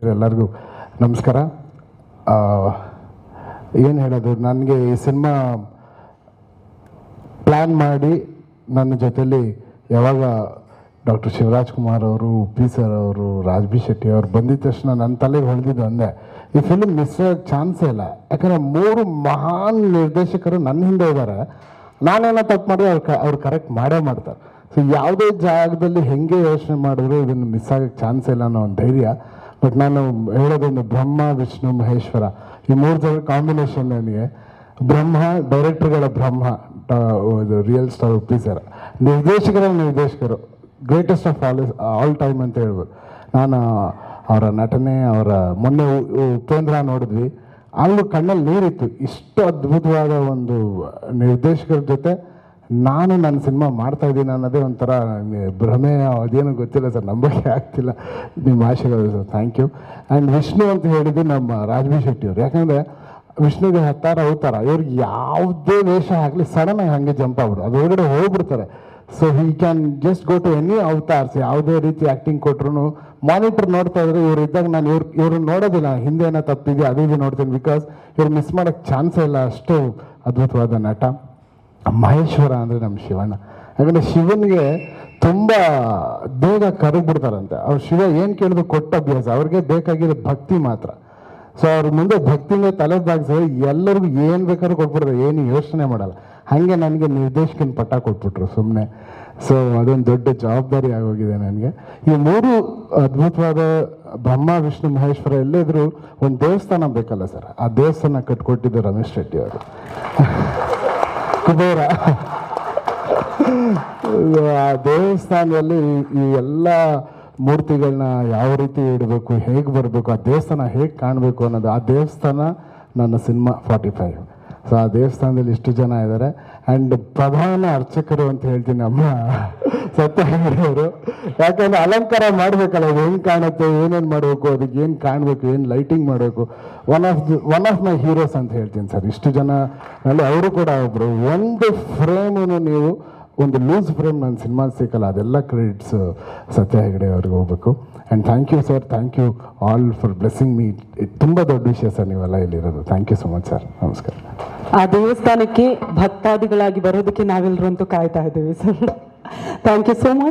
ಎಲ್ಲರಿಗೂ ನಮಸ್ಕಾರ. ಏನು ಹೇಳೋದು, ನನಗೆ ಈ ಸಿನಿಮಾ ಪ್ಲ್ಯಾನ್ ಮಾಡಿ ನನ್ನ ಜೊತೆಲಿ ಯಾವಾಗ ಡಾಕ್ಟರ್ ಶಿವರಾಜ್ ಕುಮಾರ್ ಅವರು, ಪಿ ಸರ್ ಅವರು, ರಾಜ್ ಬಿ ಶೆಟ್ಟಿ ಅವರು ಬಂದಿದ್ದ ತಕ್ಷಣ ನನ್ನ ತಲೆಗೆ ಹೊಳೆದಿದ್ದು ಒಂದೇ, ಈ ಫಿಲ್ಮ್ ಮಿಸ್ ಆಗೋಕ್ಕೆ ಚಾನ್ಸೇ ಇಲ್ಲ. ಯಾಕಂದರೆ 3 ಮಹಾನ್ ನಿರ್ದೇಶಕರು ನನ್ನ ಹಿಂದೆ ಇದ್ದಾರೆ. ನಾನೇನೋ ತಪ್ಪು ಮಾಡಿದ್ರೆ ಅವ್ರು ಕರೆಕ್ಟ್ ಮಾಡೇ ಮಾಡ್ತಾರೆ. ಸೊ ಯಾವುದೇ ಜಾಗದಲ್ಲಿ ಹೆಂಗೆ ಯೋಚನೆ ಮಾಡಿದ್ರು ಇದನ್ನು ಮಿಸ್ ಆಗೋಕ್ಕೆ ಚಾನ್ಸ್ ಇಲ್ಲ ಅನ್ನೋ ಒಂದು ಧೈರ್ಯ. ಬಟ್ ನಾನು ಹೇಳೋದೊಂದು ಬ್ರಹ್ಮ, ವಿಷ್ಣು, ಮಹೇಶ್ವರ ಈ 3 ಜನ ಕಾಂಬಿನೇಷನ್. ನನಗೆ ಬ್ರಹ್ಮ, ಡೈರೆಕ್ಟರ್ಗಳ ಬ್ರಹ್ಮ, ಇದು ರಿಯಲ್ ಸ್ಟಾರ್ ಪಿ ಸರ್, ನಿರ್ದೇಶಕರು ಗ್ರೇಟೆಸ್ಟ್ ಆಫ್ ಆಲ್ ಟೈಮ್ ಅಂತ ಹೇಳ್ಬೋದು. ನಾನು ಅವರ ನಟನೆ, ಅವರ ಮೊನ್ನೆ ಉಪೇಂದ್ರ ನೋಡಿದ್ವಿ, ಆಗಲೂ ಕಣ್ಣಲ್ಲಿ ನೀರಿತ್ತು. ಇಷ್ಟು ಅದ್ಭುತವಾದ ಒಂದು ನಿರ್ದೇಶಕರ ಜೊತೆ ನಾನು ನನ್ನ ಸಿನಿಮಾ ಮಾಡ್ತಾಯಿದ್ದೀನಿ ಅನ್ನೋದೇ ಒಂಥರ ಭ್ರಮೆ, ಅದೇನು ಗೊತ್ತಿಲ್ಲ ಸರ್, ನಂಬಕ್ಕೆ ಆಗ್ತಿಲ್ಲ. ನಿಮ್ಮ ಆಶೆಗಳು sir, thank you. And Vishnu ಅಂತ ಹೇಳಿದ್ದು ನಮ್ಮ ರಾಜ್ ಬಿ ಶೆಟ್ಟಿಯವರು. ಯಾಕಂದರೆ ವಿಷ್ಣುಗೆ 10 ಅವತಾರ, ಇವ್ರಿಗೆ ಯಾವುದೇ ವೇಷ ಆಗಲಿ ಸಡನ್ನಾಗಿ ಹಾಗೆ ಜಂಪ್ ಆಗ್ಬಿಡು, ಅದು ಒಳಗಡೆ ಹೋಗ್ಬಿಡ್ತಾರೆ. So he can just go to any avatars. ಯಾವುದೇ ರೀತಿ ಆ್ಯಕ್ಟಿಂಗ್ ಕೊಟ್ಟರು ಮಾನಿಟರ್ ನೋಡ್ತಾ ಇದ್ರೆ ಇವ್ರು ಇದ್ದಾಗ ನಾನು ಇವ್ರನ್ನ ನೋಡೋದಿಲ್ಲ, ಹಿಂದೆ ಏನೋ ತಪ್ಪಿದೆ ಅದು ಇದು ನೋಡ್ತೀನಿ. ಬಿಕಾಸ್ ಇವ್ರು ಮಿಸ್ ಮಾಡೋಕ್ಕೆ ಚಾನ್ಸೇ ಇಲ್ಲ, ಅಷ್ಟು ಅದ್ಭುತವಾದ ನಟ. ಮಹೇಶ್ವರ ಅಂದರೆ ನಮ್ಮ ಶಿವಣ್ಣ. ಯಾಕಂದರೆ ಶಿವನಿಗೆ ತುಂಬ ಬೇಗ ಕರಗ್ಬಿಡ್ತಾರಂತೆ. ಅವ್ರು ಶಿವ ಏನು ಕೇಳಿದ್ರು ಕೊಟ್ಟ ಅಭ್ಯಾಸ, ಅವ್ರಿಗೆ ಬೇಕಾಗಿರೋ ಭಕ್ತಿ ಮಾತ್ರ. ಸೊ ಅವ್ರ ಮುಂದೆ ಭಕ್ತಿಯಿಂದ ತಲೆ ಬಾಗಿಸಿದ್ರೆ ಎಲ್ಲರಿಗೂ ಏನು ಬೇಕಾದ್ರೂ ಕೊಟ್ಬಿಡ್ತಾರೆ, ಏನು ಯೋಚನೆ ಮಾಡಲ್ಲ. ಹಾಗೆ ನನಗೆ ನಿರ್ದೇಶಕನ ಪಟ್ಟ ಕೊಟ್ಬಿಟ್ರು ಸುಮ್ಮನೆ. ಸೊ ಅದೊಂದು ದೊಡ್ಡ ಜವಾಬ್ದಾರಿ ಆಗೋಗಿದೆ ನನಗೆ. ಈ 3 ಅದ್ಭುತವಾದ ಬ್ರಹ್ಮ, ವಿಷ್ಣು, ಮಹೇಶ್ವರ ಎಲ್ಲೇದ್ರು ಒಂದು ದೇವಸ್ಥಾನ ಬೇಕಲ್ಲ ಸರ್, ಆ ದೇವಸ್ಥಾನ ಕಟ್ಕೊಟ್ಟಿದ್ದು ರಮೇಶ್ ರೆಡ್ಡಿ ಅವರು, ಕುಬೇರ. ಆ ದೇವಸ್ಥಾನದಲ್ಲಿ ಈ ಎಲ್ಲ ಮೂರ್ತಿಗಳನ್ನ ಯಾವ ರೀತಿ ಇಡಬೇಕು, ಹೇಗೆ ಬರಬೇಕು, ಆ ದೇವಸ್ಥಾನ ಹೇಗೆ ಕಾಣಬೇಕು ಅನ್ನೋದು, ಆ ದೇವಸ್ಥಾನ ನನ್ನ ಸಿನಿಮಾ 45. ಸೊ ಆ ದೇವಸ್ಥಾನದಲ್ಲಿ ಇಷ್ಟು ಜನ ಇದ್ದಾರೆ. ಆ್ಯಂಡ್ ಪ್ರಧಾನ ಅರ್ಚಕರು ಅಂತ ಹೇಳ್ತೀನಿ ನಮ್ಮ ಸತ್ಯ ಅವರು. ಯಾಕಂದರೆ ಅಲಂಕಾರ ಮಾಡಬೇಕಲ್ಲ, ಅದು ಹೆಂಗೆ ಕಾಣುತ್ತೆ, ಏನೇನು ಮಾಡಬೇಕು, ಅದಕ್ಕೆ ಏನು ಕಾಣಬೇಕು, ಏನು ಲೈಟಿಂಗ್ ಮಾಡಬೇಕು. ಒನ್ ಆಫ್ ಮೈ ಹೀರೋಸ್ ಅಂತ ಹೇಳ್ತೀನಿ ಸರ್. ಇಷ್ಟು ಜನನಲ್ಲಿ ಅವರು ಕೂಡ ಒಬ್ಬರು. ಒಂದು ಫ್ರೇಮು ನೀವು ಒಂದು ಲೂಸ್ ಫ್ರೇಮ್ ನನ್ನ ಸಿನಿಮಾ ಸಿಕ್ಕಲ್ಲ, ಅದೆಲ್ಲ ಕ್ರೆಡಿಟ್ಸ್ ಸತ್ಯ ಹೆಗಡೆ ಅವ್ರಿಗೆ ಹೋಗ್ಬೇಕು. And thank you sir, thank you all for blessing me. ತುಂಬ ದೊಡ್ಡ ವಿಷಯ ಸರ್ ನೀವೆಲ್ಲ ಇಲ್ಲಿರೋದು. Thank you so much sir, ನಮಸ್ಕಾರ. ಆ ದೇವಸ್ಥಾನಕ್ಕೆ ಭಕ್ತಾದಿಗಳಾಗಿ ಬರೋದಕ್ಕೆ ನಾವೆಲ್ಲರೂ ಅಂತೂ ಕಾಯ್ತಾ ಇದ್ದೀವಿ ಸರ್. Thank you so much.